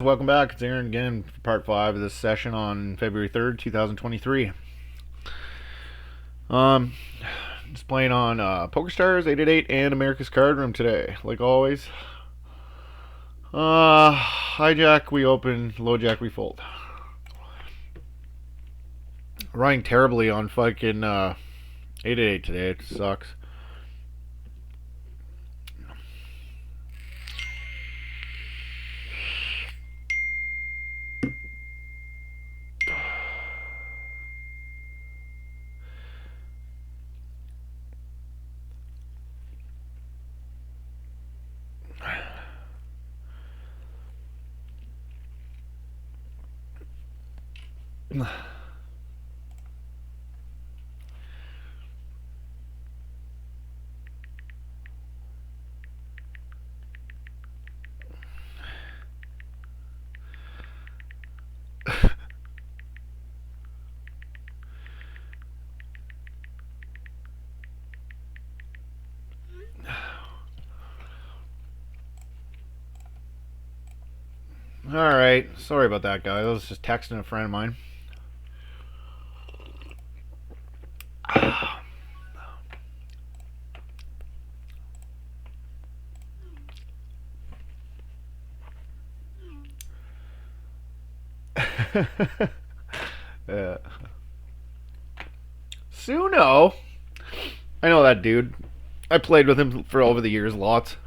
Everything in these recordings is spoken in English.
Welcome back. It's Aaron again for part 5 of this session on February 3rd, 2023. Um, just playing on PokerStars, 888, and America's Card Room today, like always. Hijack, we open, lowjack, we fold. Running terribly on fucking 888 today. It sucks. Alright, sorry about that, guys. I was just texting a friend of mine. Yeah. Suno? I know that dude. I played with him for over the years, lots.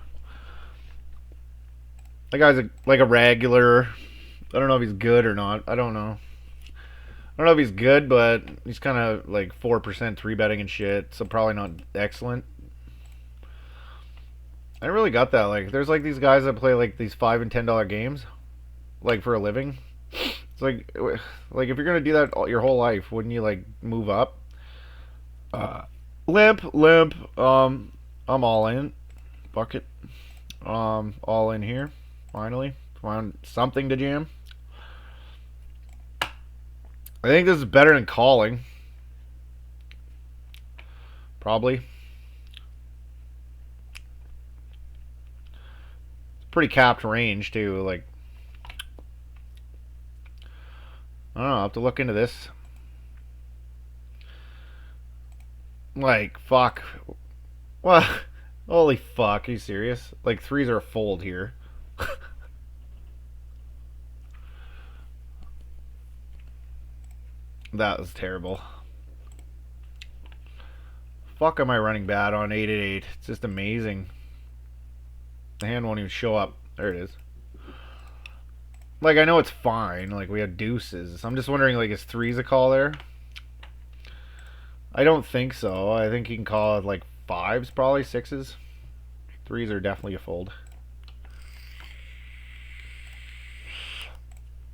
That guy's like a regular. I don't know if he's good or not. I don't know. I don't know if he's good, but he's kind of like 4% three betting and shit, so probably not excellent. I really got that. Like, there's like these guys that play like these $5 and $10 games, like for a living. It's like if you're gonna do that your whole life, wouldn't you like move up? Uh, limp. I'm all in. Bucket. All in here. Finally, found something to jam. I think this is better than calling. Probably. It's pretty capped range too. Like, I don't know. I'll have to look into this. Like, fuck. What? Holy fuck. Are you serious? Like, threes are a fold here. That was terrible. Fuck am I running bad on 888? It's just amazing. The hand won't even show up. There it is. Like, I know it's fine. Like, we had deuces. I'm just wondering, like, is threes a call there? I don't think so. I think you can call it, like, fives, probably. Sixes. Threes are definitely a fold.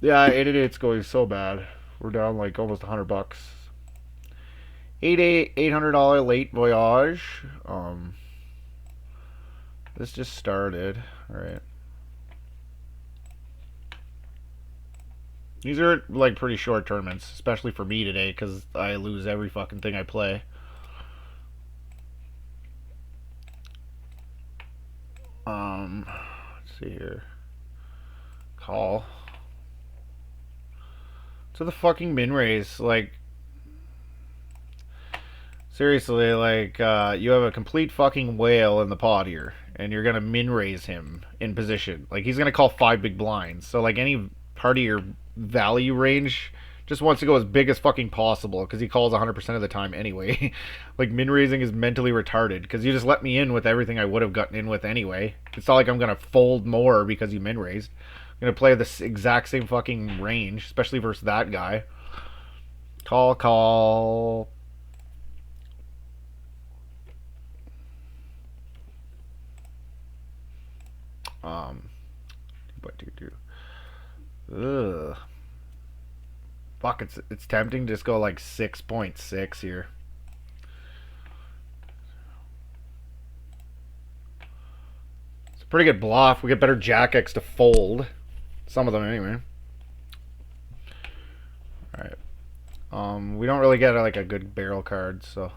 Yeah, 888's going so bad. We're down, like, almost $100. 800 $800 late voyage. This just started. Alright. These are like pretty short tournaments, especially for me today, because I lose every fucking thing I play. Let's see here. Call. To the fucking min raise. Like, seriously, like, you have a complete fucking whale in the pot here, and you're gonna min raise him in position. Like, he's gonna call 5 big blinds. So, like, any part of your value range just wants to go as big as fucking possible because he calls 100% of the time anyway. Like, min raising is mentally retarded because you just let me in with everything I would have gotten in with anyway. It's not like I'm gonna fold more because you min raised. I'm gonna play this exact same fucking range, especially versus that guy. Call. Um, but do. Ugh. Fuck, it's tempting to just go like 6.6 here. It's a pretty good bluff. We get better Jack X to fold. Some of them anyway. Alright. We don't really get like a good barrel card, so.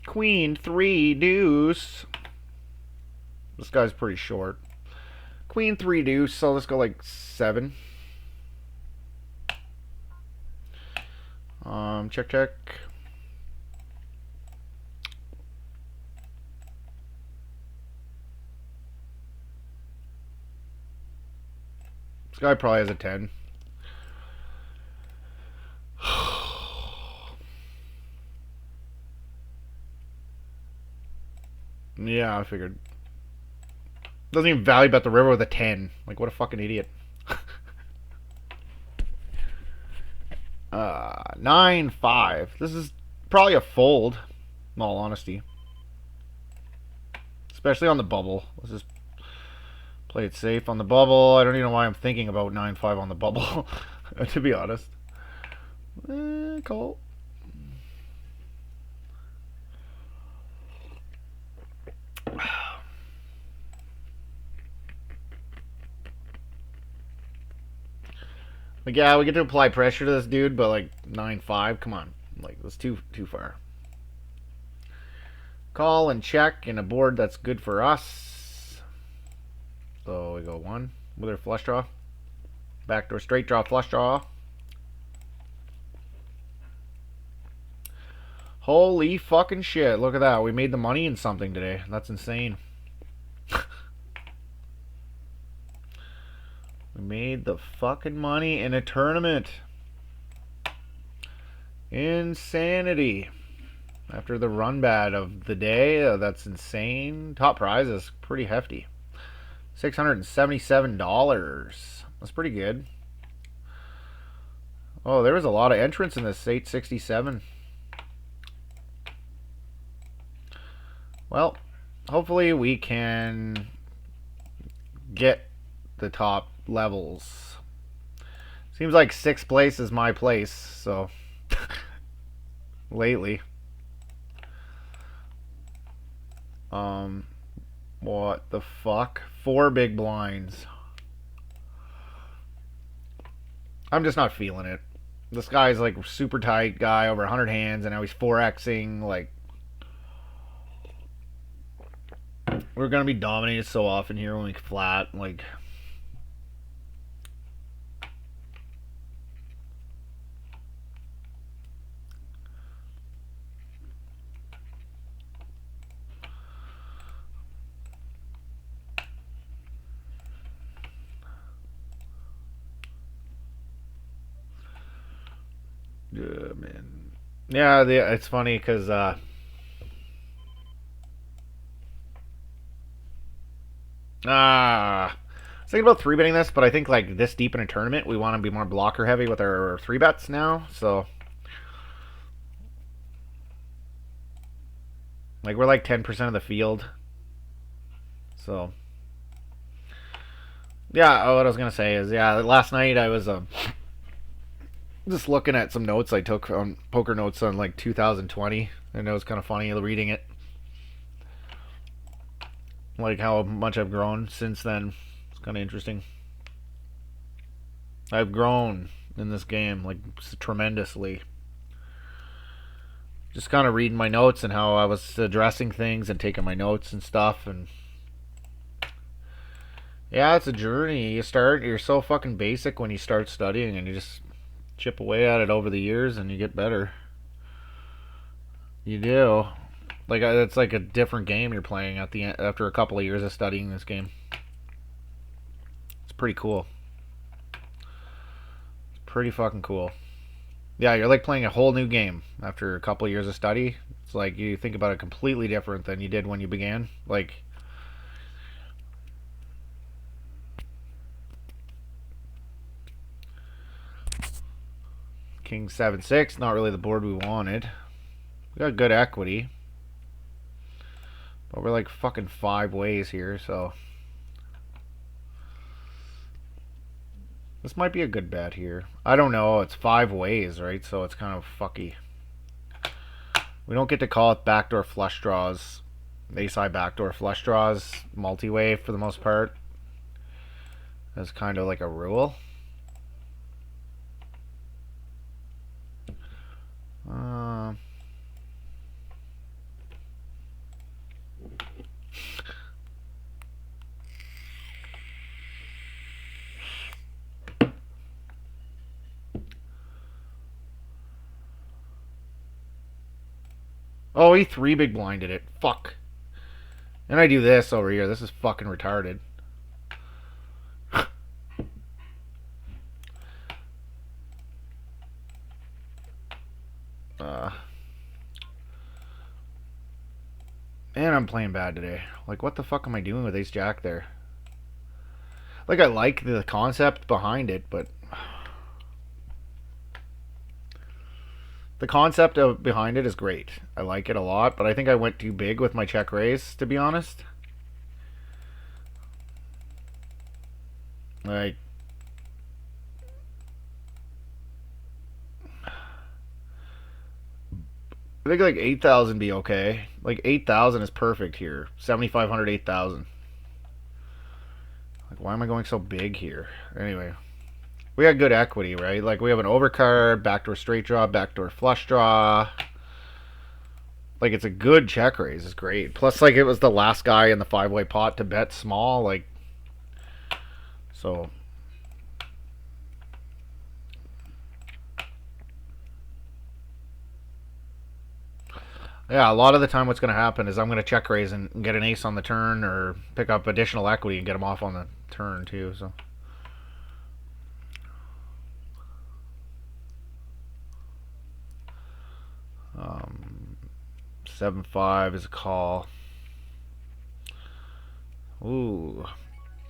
Queen, 3, deuce. This guy's pretty short. Queen 3 deuce, so let's go like 7. Check, check. This guy probably has a 10. Yeah, I figured. Doesn't even value bet the river with a 10. Like, what a fucking idiot. 9-5. This is probably a fold, in all honesty. Especially on the bubble. Let's just play it safe on the bubble. I don't even know why I'm thinking about 9-5 on the bubble, to be honest. Call. Like, yeah, we get to apply pressure to this dude, but like 9-5, come on. Like, that's too far. Call and check in a board that's good for us. So we go 1 with our flush draw. Backdoor straight draw, flush draw. Holy fucking shit, look at that. We made the money in something today. That's insane. We made the fucking money in a tournament. Insanity. After the run bad of the day, that's insane. Top prize is pretty hefty. $677. That's pretty good. Oh, there was a lot of entrants in this 867. Well, hopefully we can get the top levels. Seems like 6th place is my place, so lately. What the fuck? 4 big blinds. I'm just not feeling it. This guy's like super tight guy, over 100 hands, and now he's 4xing. Like, we're gonna be dominated so often here when we flat. Like, man. Yeah, it's funny because I was thinking about 3-betting this, but I think like this deep in a tournament, we want to be more blocker heavy with our 3-bets now. So, like, we're like 10% of the field. So, yeah. What I was gonna say is, yeah, last night I was just looking at some notes I took on poker notes on like 2020, and it was kind of funny reading it. Like how much I've grown since then. It's kind of interesting. I've grown in this game like tremendously. Just kind of reading my notes and how I was addressing things and taking my notes and stuff, and yeah, it's a journey. You're so fucking basic when you start studying, and you just chip away at it over the years and you get better. You do. Like, it's like a different game you're playing at the end, after a couple of years of studying this game. It's pretty cool. It's pretty fucking cool. Yeah, you're like playing a whole new game after a couple of years of study. It's like you think about it completely different than you did when you began. Like, King 7-6, not really the board we wanted. We got good equity. But we're like fucking 5 ways here, so this might be a good bet here. I don't know. It's 5 ways, right? So it's kind of fucky. We don't get to call it backdoor flush draws. Ace-high backdoor flush draws, multi-way for the most part. That's kind of like a rule. Oh, he 3 big blinded it. Fuck. And I do this over here. This is fucking retarded. Man, I'm playing bad today. Like, what the fuck am I doing with ace jack there? Like, I like the concept behind it, but the concept behind it is great. I like it a lot, but I think I went too big with my check raise, to be honest. Like, I think like 8,000 be okay. Like 8,000 is perfect here. 7,500, 8,000. Like, why am I going so big here? Anyway, we got good equity, right? Like, we have an overcard, backdoor straight draw, backdoor flush draw. Like, it's a good check raise. It's great. Plus, like, it was the last guy in the 5-way pot to bet small. Like, so yeah, a lot of the time what's going to happen is I'm going to check raise and get an ace on the turn or pick up additional equity and get them off on the turn too. So 7-5 is a call. Ooh,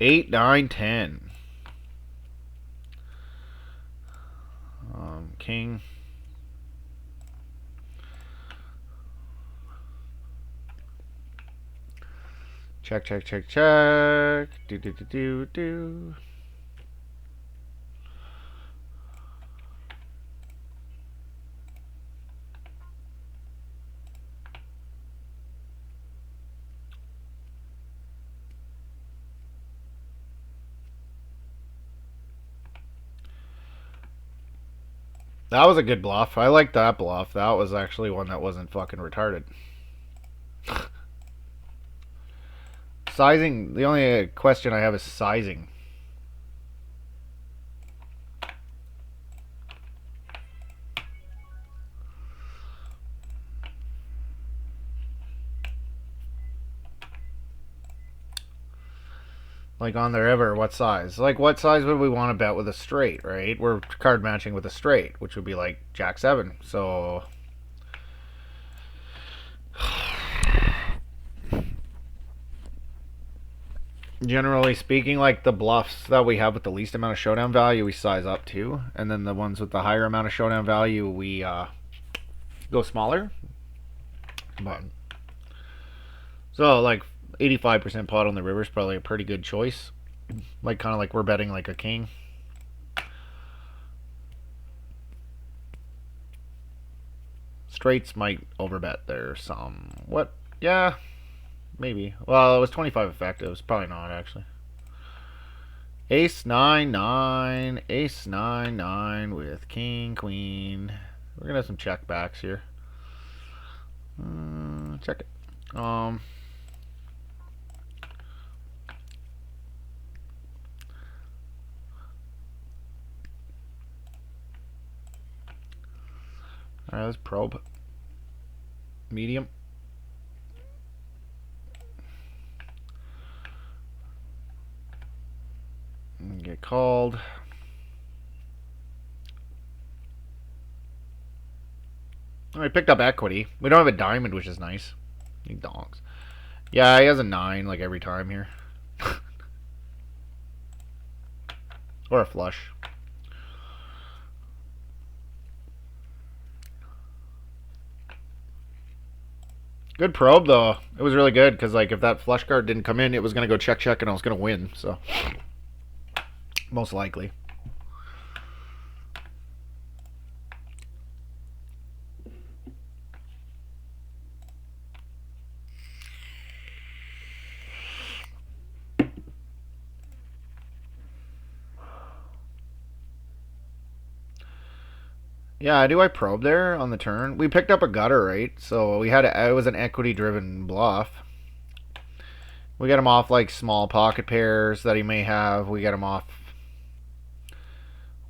8, 9, 10. King. Check, check, check, check. Do, do, do, do, do. That was a good bluff. I like that bluff. That was actually one that wasn't fucking retarded. Sizing. The only question I have is sizing. Like on the river, what size? Like what size would we want to bet with a straight, right? We're card matching with a straight, which would be like Jack 7. So generally speaking, like the bluffs that we have with the least amount of showdown value, we size up to, and then the ones with the higher amount of showdown value, we go smaller. But so like 85% pot on the river is probably a pretty good choice. Like kind of like we're betting like a king. Straights might overbet there some. What? Yeah, maybe. Well, it was 25 effective. It's probably not actually. Ace 9 9, Ace 9 9 with King Queen. We're gonna have some check backs here. Check it. Alright, let's probe. Medium. Get called. I picked up equity. We don't have a diamond, which is nice. He donks. Yeah, he has a 9 like every time here. Or a flush. Good probe though. It was really good because like if that flush card didn't come in, it was gonna go check check and I was gonna win. So most likely. Yeah, do I probe there on the turn? We picked up a gutter, right? So we had it was an equity driven bluff. We get him off like small pocket pairs that he may have. We get him off.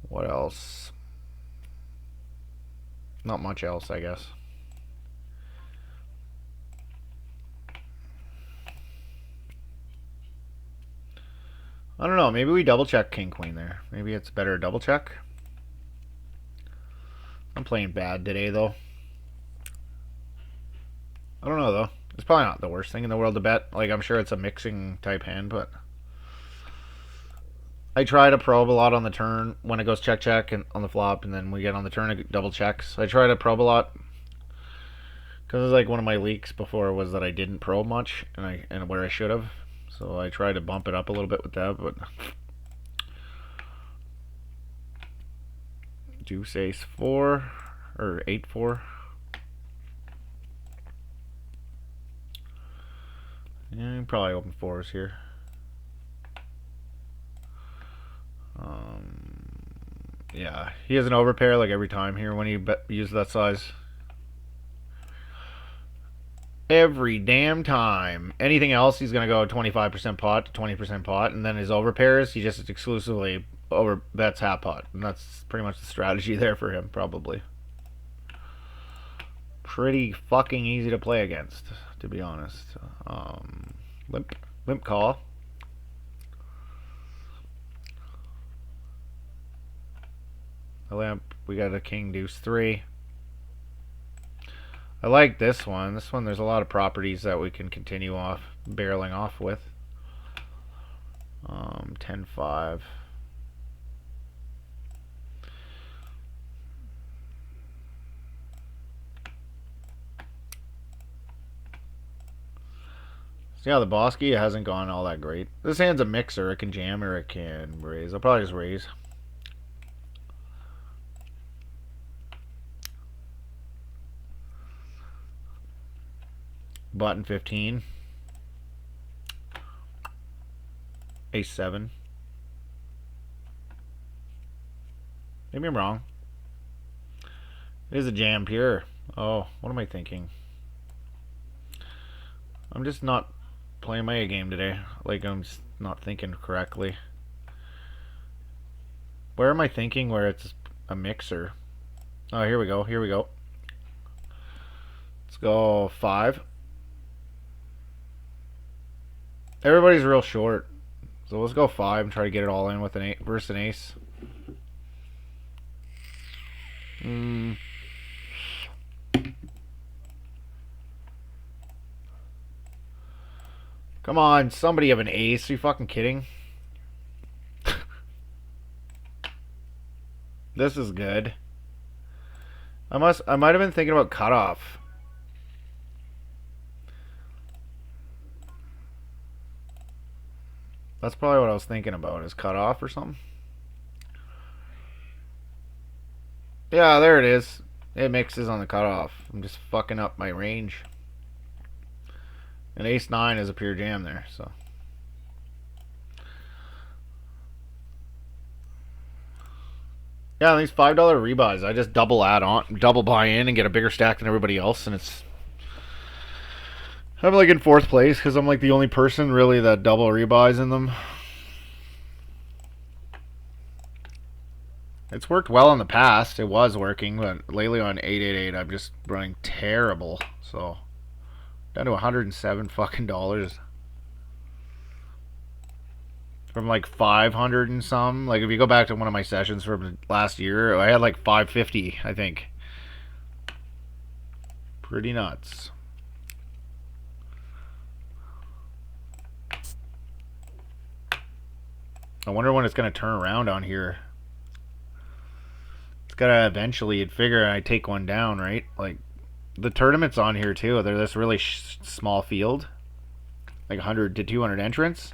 What else? Not much else, I guess. I don't know. Maybe we double check king queen there. Maybe it's better to double check. I'm playing bad today though. I don't know though. It's probably not the worst thing in the world to bet. Like I'm sure it's a mixing type hand, but I try to probe a lot on the turn when it goes check check and on the flop, and then we get on the turn it double checks. So I try to probe a lot because it's like one of my leaks before was that I didn't probe much and where I should have. So I try to bump it up a little bit with that, but deuce ace 4 or 8-4. Yeah, probably open fours here. Yeah, he has an overpair like every time here when he uses that size. Every damn time. Anything else, he's gonna go 25% pot to 20% pot, and then his overpairs, he just exclusively over bets half pot, and that's pretty much the strategy there for him, probably. Pretty fucking easy to play against, to be honest. Limp call. The limp. We got a king deuce 3. I like this one. This one, there's a lot of properties that we can continue off barreling off with. 10-5. See how the Bosky hasn't gone all that great. This hand's a mixer. It can jam or it can raise. I'll probably just raise. Button 15. Ace 7. Maybe I'm wrong. It is a jam pure. Oh, what am I thinking? I'm just not playing my A game today. Like I'm just not thinking correctly. Where am I thinking where it's a mixer? Oh, here we go. Here we go. Let's go 5. Everybody's real short. So let's go 5 and try to get it all in with an 8 versus an ace. Come on, somebody have an ace. Are you fucking kidding? This is good. I might have been thinking about cutoff. That's probably what I was thinking about, is cutoff or something. Yeah, there it is. It mixes on the cutoff. I'm just fucking up my range. And ace 9 is a pure jam there, so. Yeah, these $5 rebuys, I just double add on, double buy in and get a bigger stack than everybody else, and it's. I'm like in 4th place because I'm like the only person really that double rebuys in them. It's worked well in the past. It was working, but lately on 888 I'm just running terrible. So down to 107 fucking dollars from like 500 and some. Like if you go back to one of my sessions from last year, I had like 550, I think. Pretty nuts. I wonder when it's going to turn around on here. It's got to eventually, you'd figure I take one down, right? Like, the tournaments on here, too. They're this really small field. Like 100 to 200 entrants.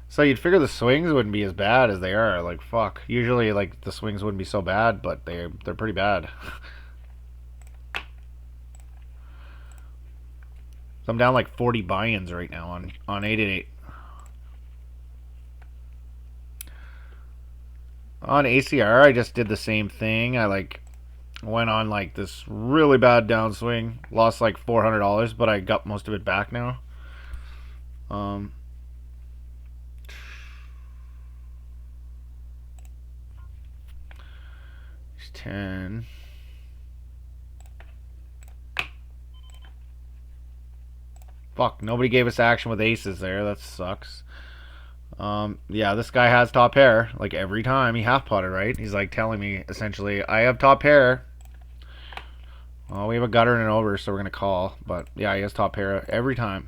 So you'd figure the swings wouldn't be as bad as they are. Like, fuck. Usually, like, the swings wouldn't be so bad, but they're pretty bad. So I'm down like 40 buy-ins right now on 888. On ACR, I just did the same thing. I like went on like this really bad downswing, lost like $400, but I got most of it back now. 10. Fuck, nobody gave us action with aces there. That sucks. Yeah, this guy has top pair. Like every time he half potted, right? He's like telling me essentially, I have top pair. Well, we have a gutter and an over, so we're gonna call. But yeah, he has top pair every time.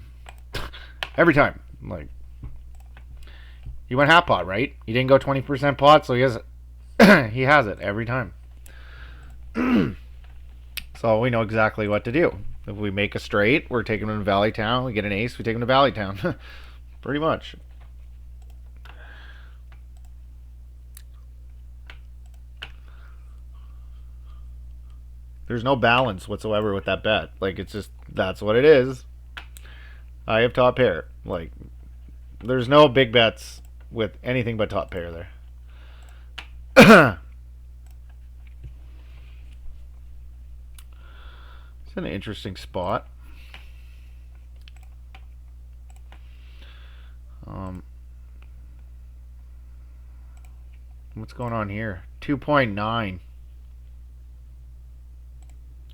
Every time. Like he went half pot, right? He didn't go 20% pot, so he has he has it every time. So we know exactly what to do. If we make a straight, we're taking him to Valley Town. We get an ace, we take him to Valley Town. Pretty much. There's no balance whatsoever with that bet. Like, it's just, that's what it is. I have top pair. Like, there's no big bets with anything but top pair there. It's an interesting spot. What's going on here? 2.9.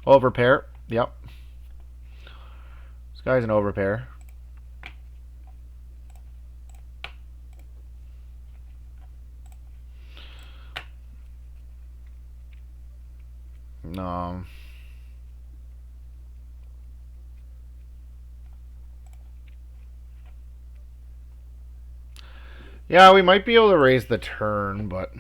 Over pair. Yep. This guy's an over pair. Yeah, we might be able to raise the turn, but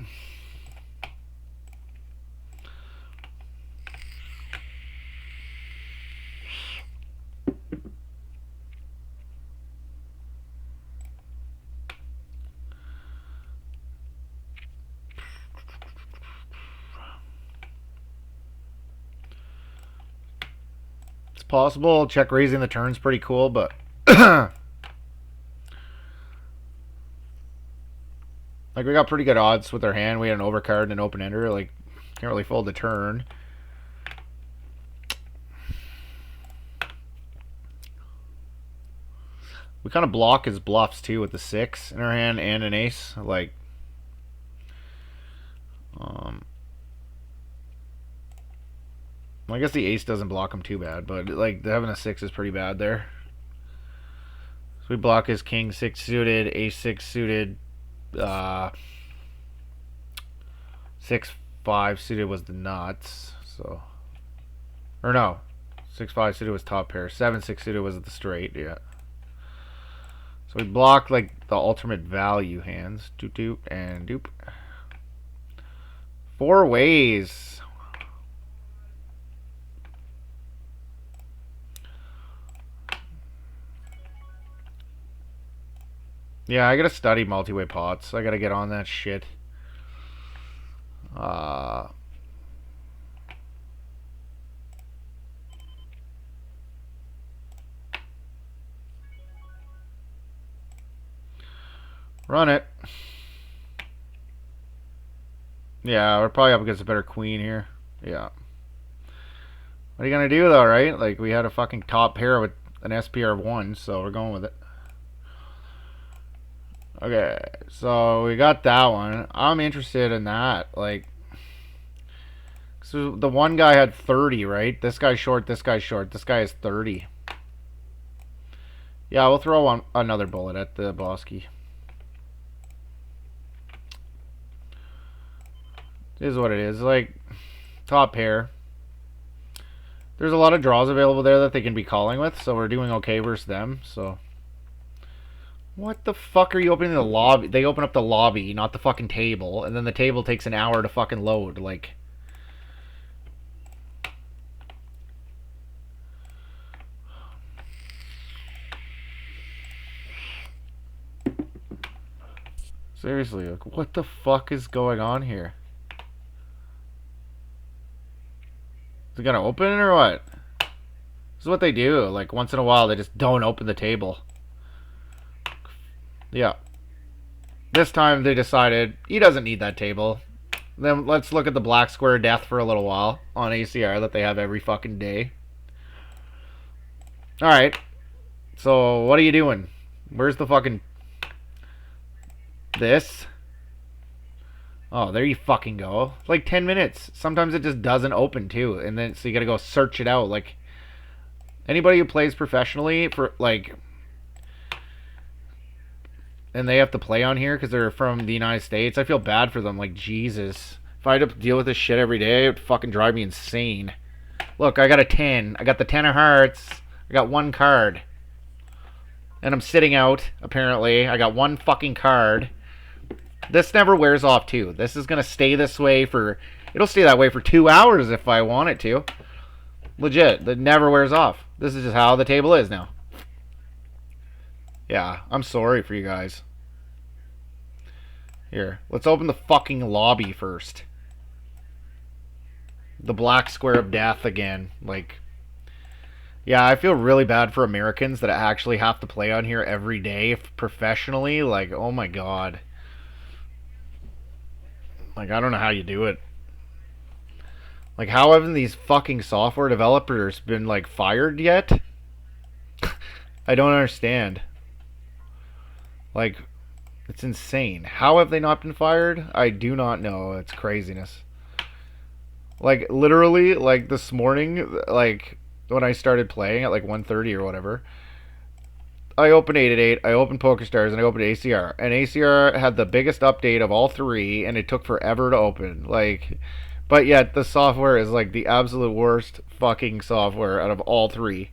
it's possible. Check raising the turn's pretty cool, but like, we got pretty good odds with our hand. We had an overcard and an open ender. Like, can't really fold the turn. We kind of block his bluffs too with the 6 in our hand and an ace. Like, I guess the ace doesn't block him too bad, but like having a 6 is pretty bad there. So we block his king 6 suited, ace 6 suited, 6-5 suited was the nuts. So, or no, 6-5 suited was top pair. 7-6 suited was the straight. Yeah. So we block like the ultimate value hands. Doop doop and doop. 4 ways. Yeah, I gotta study multi-way pots. I gotta get on that shit. Run it. Yeah, we're probably up against a better queen here. Yeah. What are you gonna do though, right? Like, we had a fucking top pair with an SPR of 1, so we're going with it. Okay, so we got that one. I'm interested in that. Like, so the one guy had 30, right? This guy's short, this guy's short. This guy is 30. Yeah, we'll throw another bullet at the Bosky. It is what it is. Like, top pair. There's a lot of draws available there that they can be calling with, so we're doing okay versus them. So, what the fuck are you opening the lobby? They open up the lobby, not the fucking table, and then the table takes an hour to fucking load. Like, seriously, like, what the fuck is going on here? Is it gonna open or what? This is what they do. Like, once in a while, they just don't open the table. Yeah. This time they decided he doesn't need that table. Then let's look at the black square death for a little while on ACR that they have every fucking day. Alright. So, what are you doing? Where's the fucking... This? Oh, there you fucking go. Like 10 minutes. Sometimes it just doesn't open too. And then, so you gotta go search it out. Like, anybody who plays professionally for, like... and they have to play on here because they're from the United States. I feel bad for them. Like, Jesus. If I had to deal with this shit every day, it would fucking drive me insane. Look, I got a 10. I got the 10 of hearts. I got one card. And I'm sitting out, apparently. I got one fucking card. This never wears off, too. This is going to stay this way for... It'll stay that way for 2 hours if I want it to. Legit. It never wears off. This is just how the table is now. Yeah, I'm sorry for you guys. Here, let's open the fucking lobby first. The black square of death again. Like... Yeah, I feel really bad for Americans that actually have to play on here every day professionally. Like, oh my god. Like, I don't know how you do it. Like, how haven't these fucking software developers been, like, fired yet? I don't understand. Like, it's insane. How have they not been fired? I do not know. It's craziness. Like, literally, like, this morning, like... when I started playing at like 1:30 or whatever, I opened 888, I opened PokerStars, and I opened ACR. And ACR had the biggest update of all three, and it took forever to open. Like, but yet the software is like the absolute worst fucking software out of all three.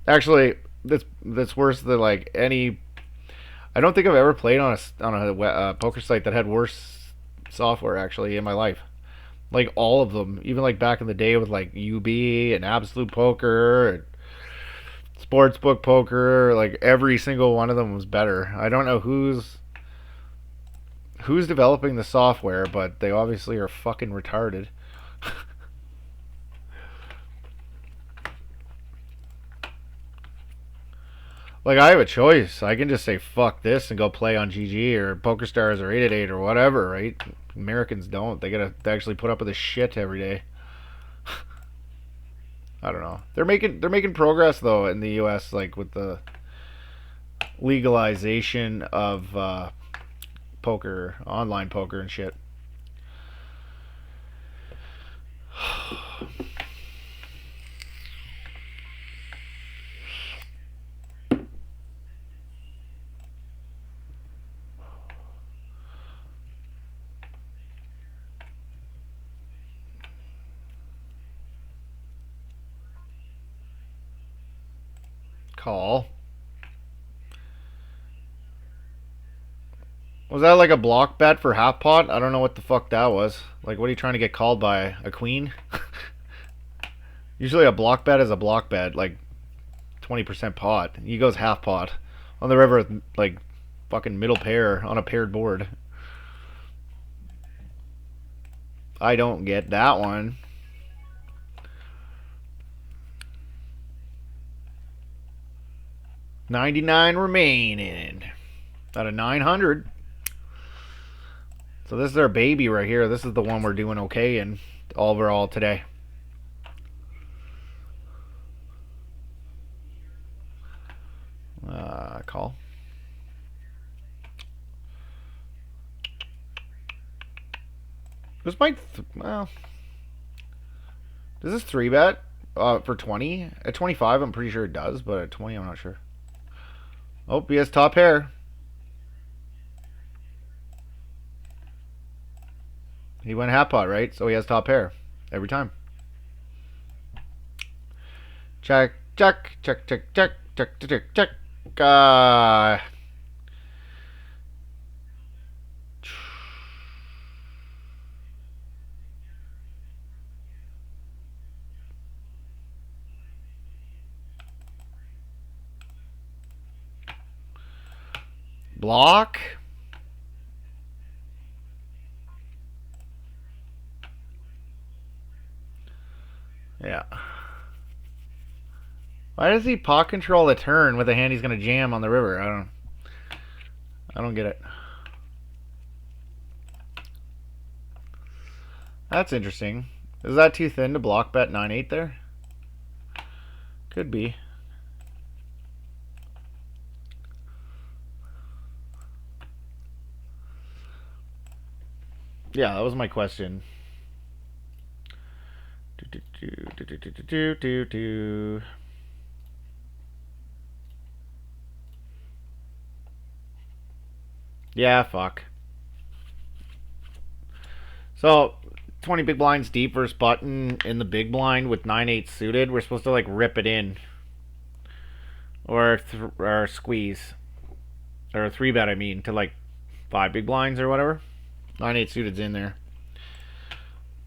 Actually, that's worse than like any. I don't think I've ever played on a poker site that had worse software actually in my life. Like all of them, even like back in the day with like UB and Absolute Poker and Sportsbook Poker, like every single one of them was better. I don't know who's developing the software, but they obviously are fucking retarded. Like, I have a choice. I can just say fuck this and go play on GG or PokerStars or 888 or whatever, right? Americans don't. They actually put up with this shit every day. I don't know. They're making progress though in the US, like with the legalization of poker, online poker and shit. Call. Was that like a block bet for half pot? I don't know what the fuck that was. Like, what are you trying to get called by? A queen? Usually a block bet is a block bet, like 20% pot. He goes half pot on the river with like fucking middle pair on a paired board. I don't get that one. $99 remaining out of 900. So this is our baby right here. This is the one we're doing okay in overall today. Call. This might, well, does this 3-bet for 20? At 25, I'm pretty sure it does, but at 20, I'm not sure. Oh, he has top pair. He went half pot, right? So he has top pair every time. Check, check, check, check, check, check, check, check. Block. Yeah. Why does he pot control the turn with a hand he's gonna jam on the river? I don't get it. That's interesting. Is that too thin to block bet 9-8 there? Could be. Yeah, that was my question. Yeah, fuck. So, 20 big blinds deep versus button in the big blind with 9-8 suited. We're supposed to like rip it in. Or squeeze. Or 3-bet, I mean, to like 5 big blinds or whatever. 9-8 suited's in there.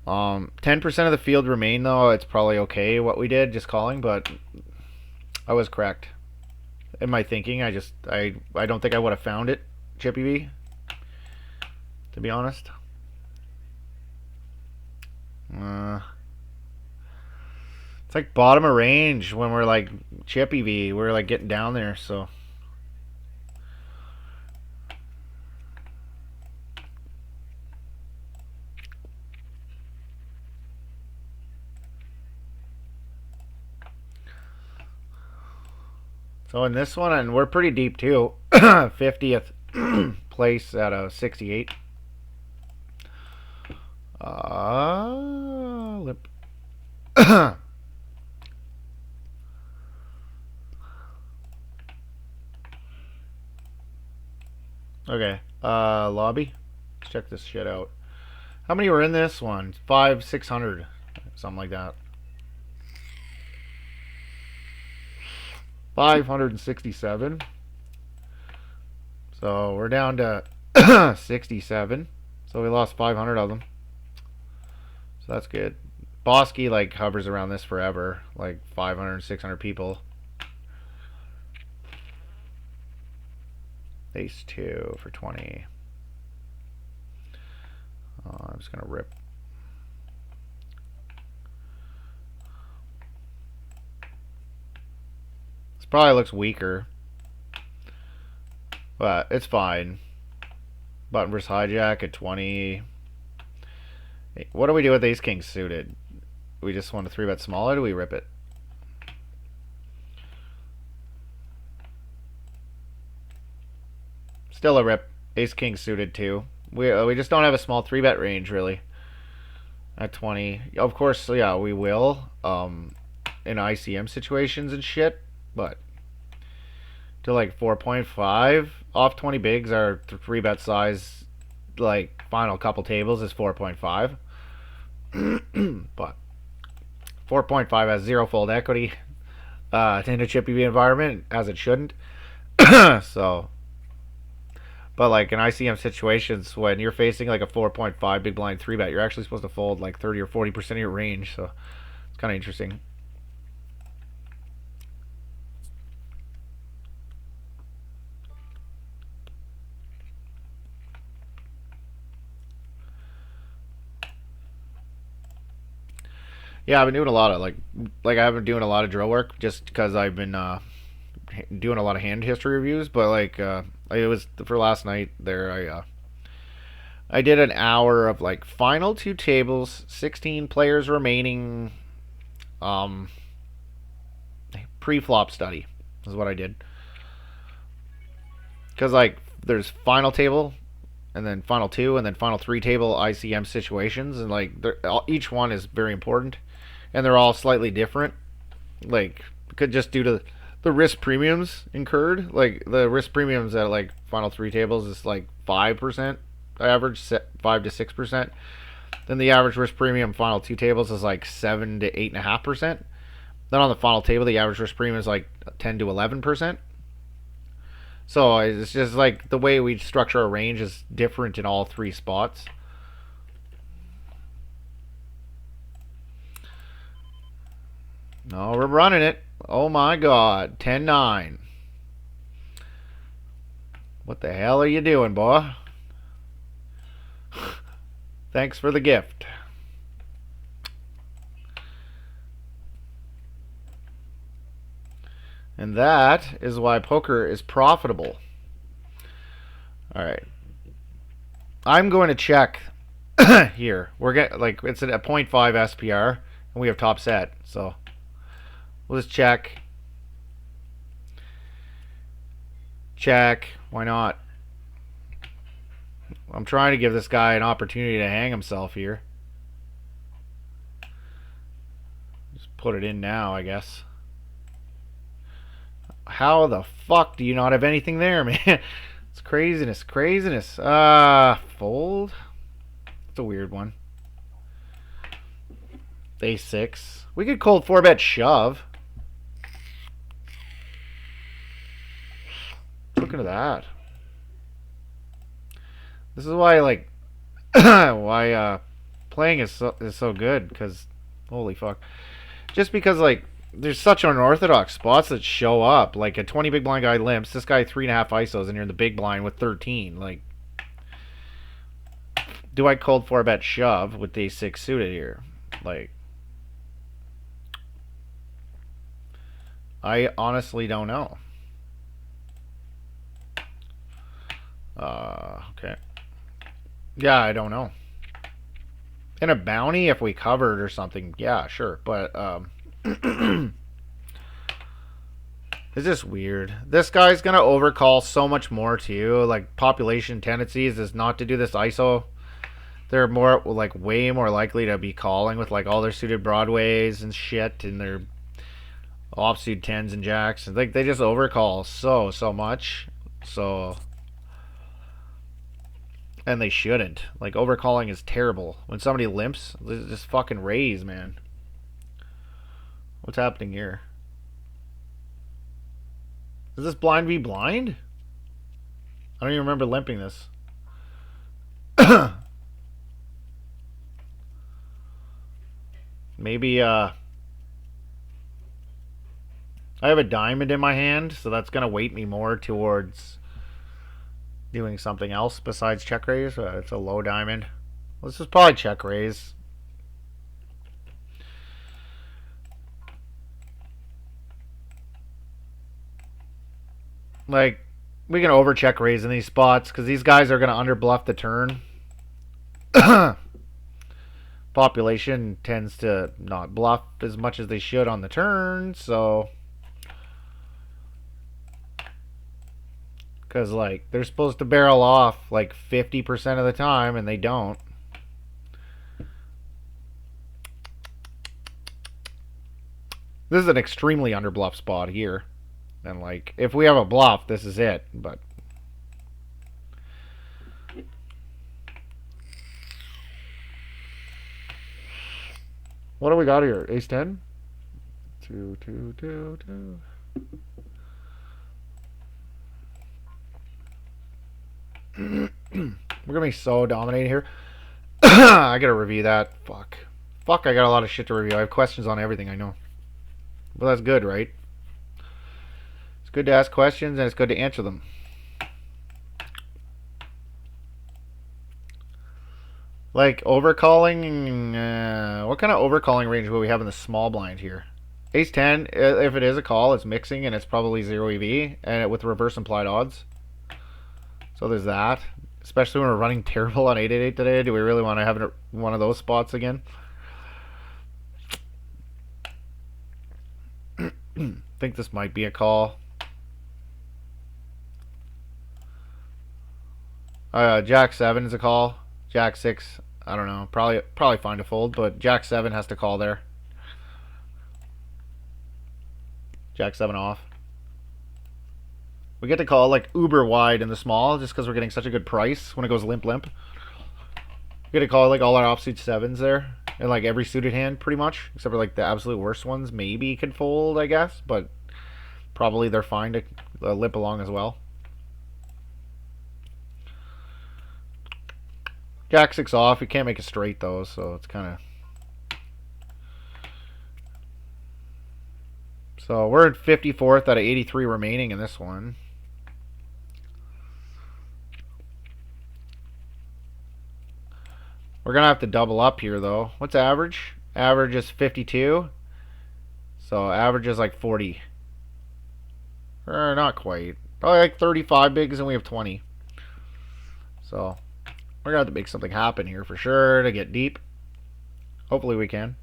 10% of the field remain though. It's probably okay what we did, just calling, but I was correct in my thinking. I don't think I would have found it, Chippy V, to be honest. It's like bottom of range when we're like Chippy V. We're like getting down there, so. So in this one, and we're pretty deep too. 50th place out of 68. Lip. Okay. Lobby. Let's check this shit out. How many were in this one? 600. Something like that. 567. So we're down to 67. So we lost 500 of them. So that's good. Bosky like hovers around this forever, like 500, 600 people. Ace 2 for 20. I'm just gonna rip. This probably looks weaker, but it's fine. Button versus hijack at 20. What do we do with ace king suited? We just want to 3-bet smaller. Do we rip it? Still a rip. Ace king suited too. We just don't have a small 3-bet range really. At 20, of course, yeah, we will. In ICM situations and shit, but to like 4.5 off 20 bigs, our 3-bet size, like final couple tables is 4.5. But 4.5 has 0 fold equity in a Chippy V environment, as it shouldn't. So, but like in ICM situations, when you're facing like a 4.5 big blind 3-bet, you're actually supposed to fold like 30 or 40% of your range. So it's kind of interesting. Yeah, I've been doing a lot of like I've been doing a lot of drill work just because I've been doing a lot of hand history reviews. But like it was for last night there. I did an hour of like final 2 tables, 16 players remaining, pre-flop study is what I did. Because like there's final table, and then final 2, and then final 3 table ICM situations, and like each one is very important, and they're all slightly different. Like could just due to the risk premiums incurred. Like the risk premiums at like final 3 tables is like 5% average, 5 to 6%. Then the average risk premium final 2 tables is like 7 to 8.5%. Then on the final table, the average risk premium is like 10 to 11%. So it's just like the way we structure our range is different in all 3 spots. No, we're running it. Oh my god. 10-9. What the hell are you doing, boy? Thanks for the gift. And that is why poker is profitable. Alright. I'm going to check here. We're getting like it's at a 0.5 SPR and we have top set. So we'll just check. Check. Why not? I'm trying to give this guy an opportunity to hang himself here. Just put it in now, I guess. How the fuck do you not have anything there, man? It's Craziness, craziness. Fold. It's a weird one. Ace 6. We could cold 4-bet shove. Look at that. This is why, like, why playing is so good, because holy fuck. Just because, like, there's such unorthodox spots that show up. Like a 20 big blind guy limps, this guy 3.5 ISOs, and you're in the big blind with 13. Like, do I cold 4-bet shove with the ace-6 suited here? Like, I honestly don't know. Okay. Yeah, I don't know. In a bounty, if we covered or something, yeah, sure. But, it's just weird. This guy's going to overcall so much more, too. Like, population tendencies is not to do this ISO. They're more, like, way more likely to be calling with, like, all their suited broadways and shit and their offsuit 10s and jacks. Like, they just overcall so much. So... And they shouldn't. Like, overcalling is terrible. When somebody limps, just fucking raise, man. What's happening here? Is this blind v blind? I don't even remember limping this. Maybe, I have a diamond in my hand, so that's going to weight me more towards doing something else besides check raise. It's a low diamond. This is probably check raise. Like, we can over check raise in these spots because these guys are going to under bluff the turn. Population tends to not bluff as much as they should on the turn, so... Because, like, they're supposed to barrel off, like, 50% of the time, and they don't. This is an extremely underbluff spot here. And, like, if we have a bluff, this is it. But... What do we got here? Ace 10? 2, 2, 2, 2. We're gonna be so dominated here. I gotta review that. Fuck, I got a lot of shit to review. I have questions on everything, I know. But that's good, right? It's good to ask questions and it's good to answer them. Like, overcalling, what kind of overcalling range will we have in the small blind here? Ace 10, if it is a call, it's mixing and it's probably 0 EV and with reverse implied odds. So there's that. Especially when we're running terrible on 888 today. Do we really want to have one of those spots again? I think this might be a call. Jack 7 is a call. Jack 6, I don't know. Probably fine to fold, but Jack 7 has to call there. Jack 7 off. We get to call like uber wide in the small just because we're getting such a good price when it goes limp. We get to call like all our offsuit 7s there. And like every suited hand pretty much. Except for like the absolute worst ones maybe could fold, I guess. But probably they're fine to limp along as well. Jack 6 off. You can't make it straight though, so it's kind of... So we're at 54th out of 83 remaining in this one. We're going to have to double up here, though. What's average? Average is 52. So average is like 40. Or not quite. Probably like 35 bigs and we have 20. So we're going to have to make something happen here for sure to get deep. Hopefully we can.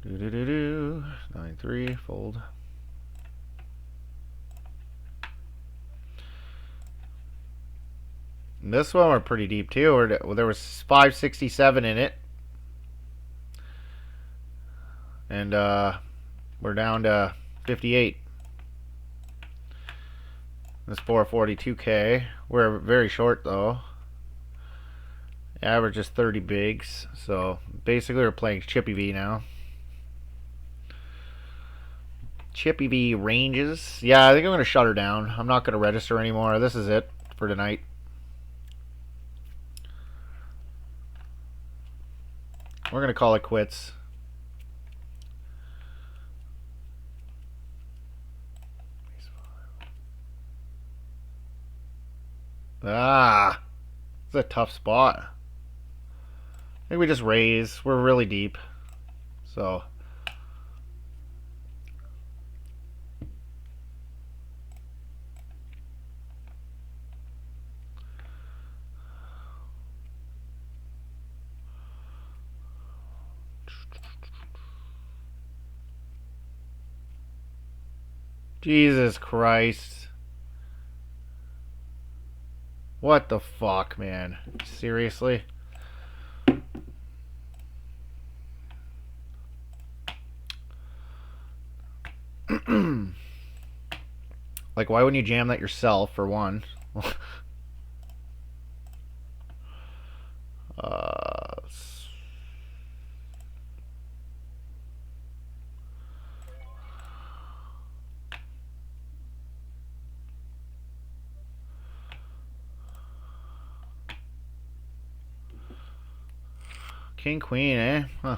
Do 9-3 fold. This one we're pretty deep too. There was 567 in it, and we're down to 58. This 442k. We're very short though. Average is 30 bigs, so basically we're playing Chippy V now. Chippy V ranges. Yeah, I think I'm going to shut her down. I'm not going to register anymore. This is it for tonight. We're going to call it quits. Ah, it's a tough spot. I think we just raise. We're really deep. So Jesus Christ. What the fuck, man? Seriously? Like, why wouldn't you jam that yourself, for one? uh, King, Queen, eh? Huh.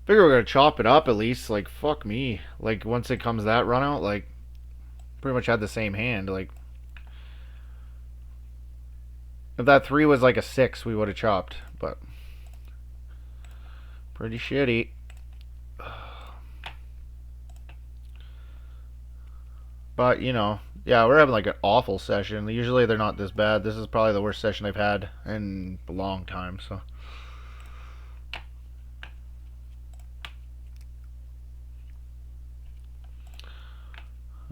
Figure we're gonna chop it up at least. Like, fuck me. Like, once it comes that run out, like, pretty much had the same hand. Like, if that 3 was like a 6, we would have chopped. But, pretty shitty. But, you know, yeah, we're having like an awful session. Usually they're not this bad. This is probably the worst session I've had in a long time, so.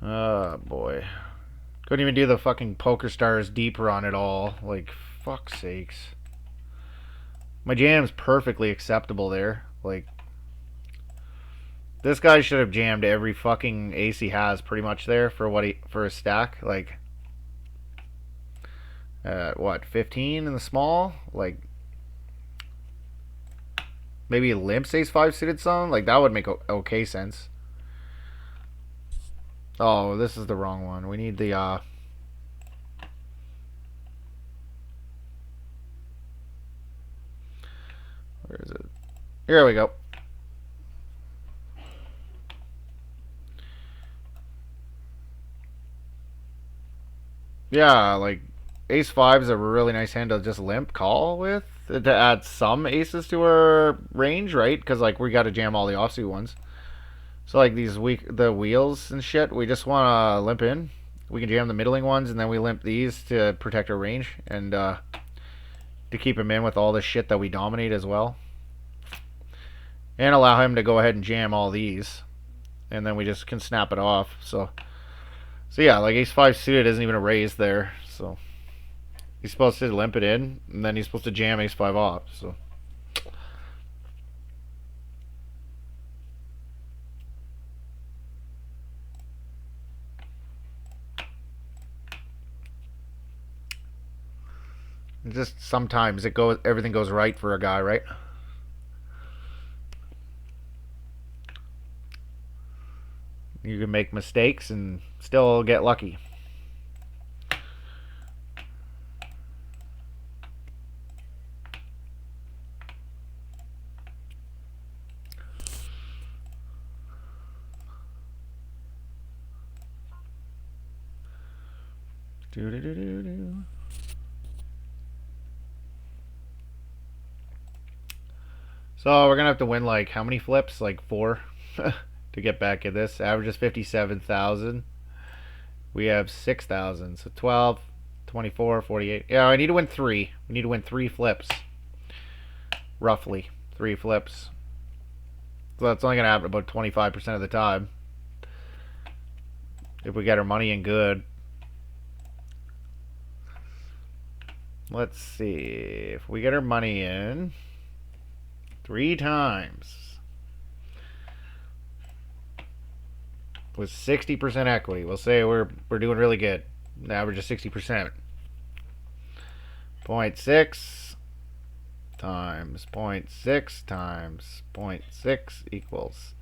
Oh, boy. Couldn't even do the fucking PokerStars deep run at all. Like, fuck's sakes. My jam's perfectly acceptable there. Like, this guy should have jammed every fucking ace he has pretty much there for his stack. Like, what, 15 in the small? Like, maybe limps ace 5 suited some? Like, that would make okay sense. Oh, this is the wrong one. We need the, where is it? Here we go. Yeah, like, ace 5 is a really nice hand to just limp call with. To add some aces to our range, right? Because, like, we got to jam all the offsuit ones. So, like, the wheels and shit, we just want to limp in. We can jam the middling ones, and then we limp these to protect our range. And, to keep him in with all the shit that we dominate as well. And allow him to go ahead and jam all these. And then we just can snap it off. So yeah, like ace 5 suited isn't even a raise there. So he's supposed to limp it in, and then he's supposed to jam ace 5 off. So just sometimes everything goes right for a guy, right? You can make mistakes and still get lucky. Do-do-do-do-do. So we're gonna have to win like how many flips? Like 4 to get back at this. Average is 57,000. We have 6,000. So 12, 24, 48. Yeah, I need to win 3. We need to win 3 flips. Roughly 3 flips. So that's only gonna happen about 25% of the time. If we get our money in good. Let's see. If we get our money in 3 times with 60% equity, we'll say we're doing really good. The average is 60%. 0.6 times 0.6 times 0.6 equals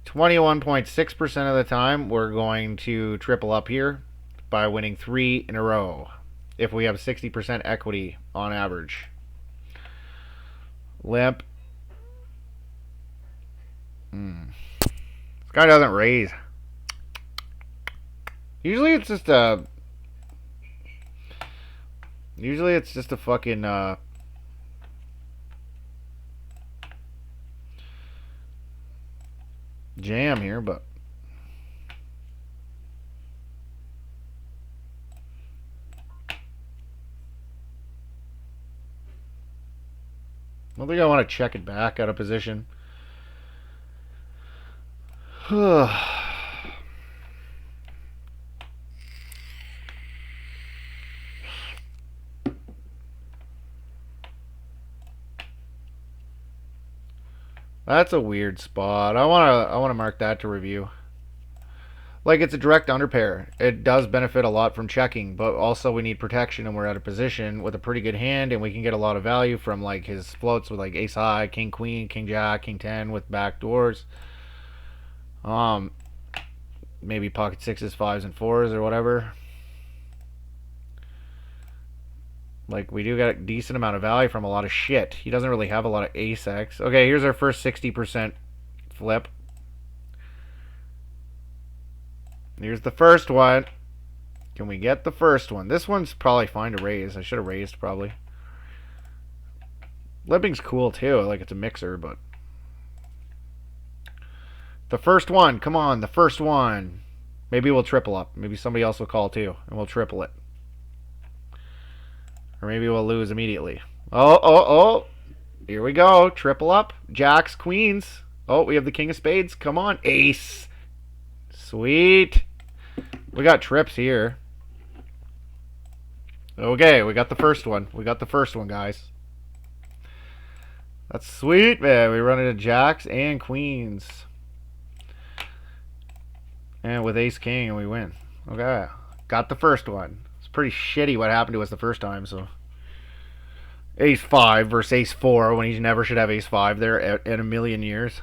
21.6% of the time we're going to triple up here by winning 3 in a row if we have 60% equity on average. Limp. This guy doesn't raise. Usually it's just a fucking jam here, but I don't think I want to check it back out of position. That's a weird spot. I wanna mark that to review. Like, it's a direct underpair. It does benefit a lot from checking, but also we need protection, and we're out of position with a pretty good hand, and we can get a lot of value from like his floats with like ace high, king queen, king jack, king 10 with back doors. Maybe pocket sixes, fives, and fours or whatever. Like, we do get a decent amount of value from a lot of shit. He doesn't really have a lot of ace X. Okay, here's our first 60% flip. Here's the first one. Can we get the first one? This one's probably fine to raise. I should have raised, probably. Limping's cool, too. Like, it's a mixer, but... The first one. Come on, the first one. Maybe we'll triple up. Maybe somebody else will call, too, and we'll triple it. Or maybe we'll lose immediately. Oh. Here we go. Triple up. Jacks, queens. Oh, we have the king of spades. Come on. Ace. Sweet. We got trips here. Okay, we got the first one. We got the first one, guys. That's sweet, man. We run into jacks and queens. And with ace king, and we win. Okay. Got the first one. It's pretty shitty what happened to us the first time, so... Ace 5 versus ace 4 when he never should have ace 5 there in a million years.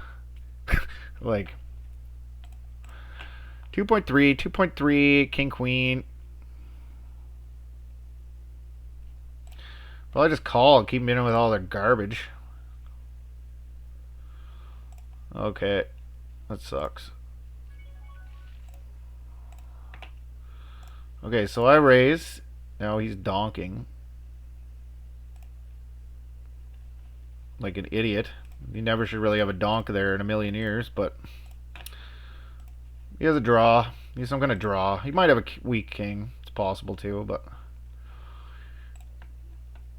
Like... 2.3, king queen. Probably just call and keep them in with all their garbage. Okay. That sucks. Okay, so I raise. Now he's donking. Like an idiot. He never should really have a donk there in a million years, but... He has a draw. He's some kind of draw. He might have a weak king. It's possible too, but...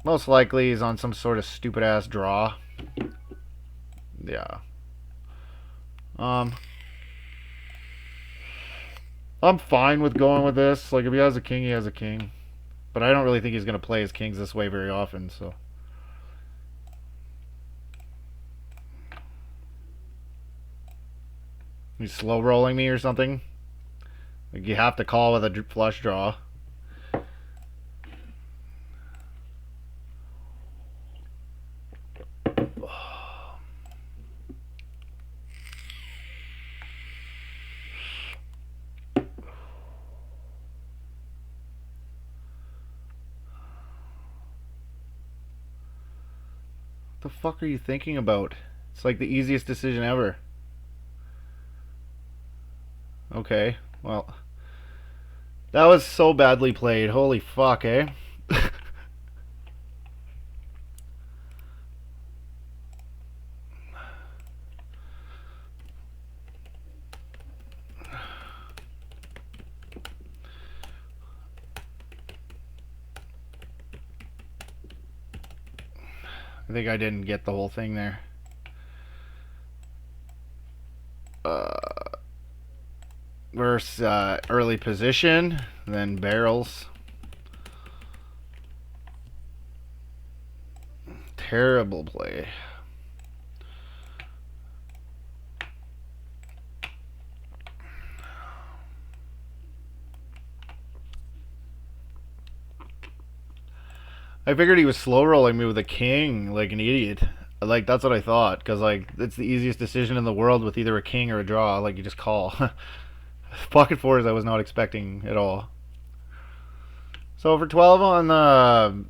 Most likely he's on some sort of stupid-ass draw. Yeah. I'm fine with going with this. Like, if he has a king, he has a king. But I don't really think he's going to play his kings this way very often, so... He's slow rolling me or something. Like, you have to call with a flush draw. What the fuck are you thinking about? It's like the easiest decision ever. Okay, well, that was so badly played. Holy fuck, eh? I think I didn't get the whole thing there. versus early position, then barrels. Terrible play. I figured he was slow rolling me with a king like an idiot. Like, that's what I thought, because like it's the easiest decision in the world with either a king or a draw. Like, you just call. Pocket fours I was not expecting at all. So for 12 on the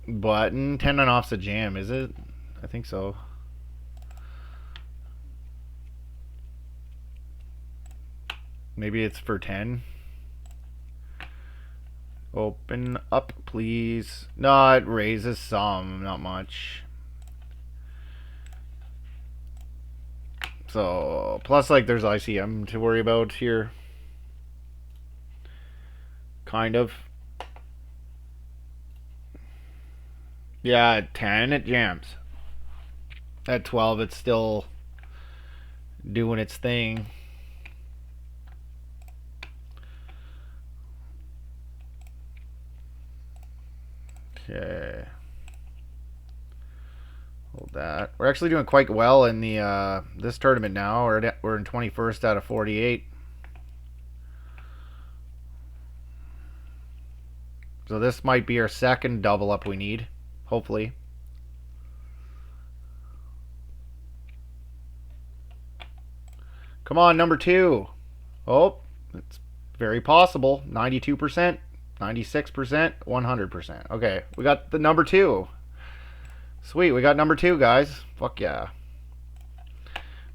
button, 10-9 off's a jam, is it? I think so. Maybe it's for 10. Open up, please. No, it raises some, not much. So, plus, like, there's ICM to worry about here. Kind of. Yeah, at 10, it jams. At 12, it's still doing its thing. Okay. Hold that. We're actually doing quite well in the this tournament now. We're in 21st out of 48. So this might be our second double up we need, hopefully. Come on, number 2. Oh, it's very possible. 92%, 96%, 100%. Okay, we got the number 2. Sweet, we got number 2, guys. Fuck yeah.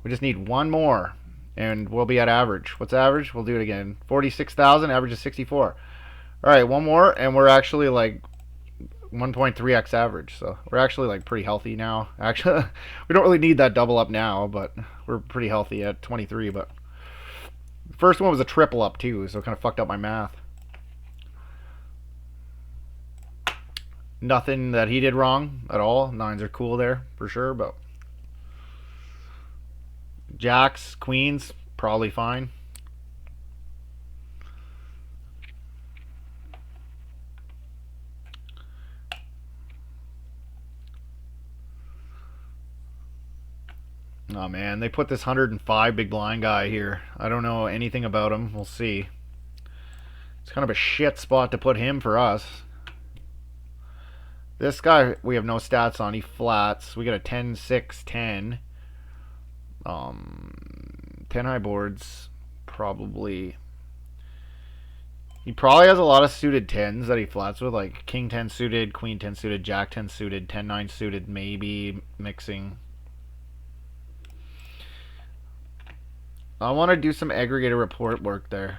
We just need one more, and we'll be at average. What's average? We'll do it again. 46,000, average is 64. Alright, one more, and we're actually like 1.3x average, so we're actually like pretty healthy now. Actually, we don't really need that double up now, but we're pretty healthy at 23. But the first one was a triple up too, so it kind of fucked up my math. Nothing that he did wrong at all. Nines are cool there for sure, but jacks, queens, probably fine. Oh man, they put this 105 big blind guy here. I don't know anything about him. We'll see. It's kind of a shit spot to put him for us. This guy we have no stats on. He flats. We got a 10, 6, 10. 10 high boards. Probably. He probably has a lot of suited 10s that he flats with, like king 10 suited, queen 10 suited, jack 10 suited, 10, 9 suited, maybe mixing. I want to do some aggregator report work there.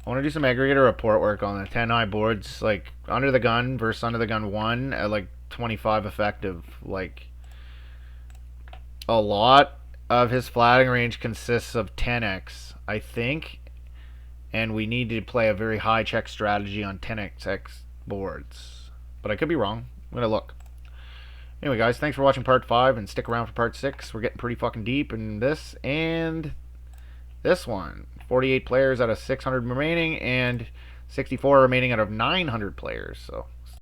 I want to do some aggregator report work on the 10 high boards, like under the gun versus under the gun 1 at like 25 effective. Like, a lot of his flatting range consists of 10x, I think, and we need to play a very high check strategy on 10x boards. But I could be wrong. I'm going to look. Anyway, guys, thanks for watching part 5, and stick around for part 6. We're getting pretty fucking deep in this and this one. 48 players out of 600 remaining, and 64 remaining out of 900 players. So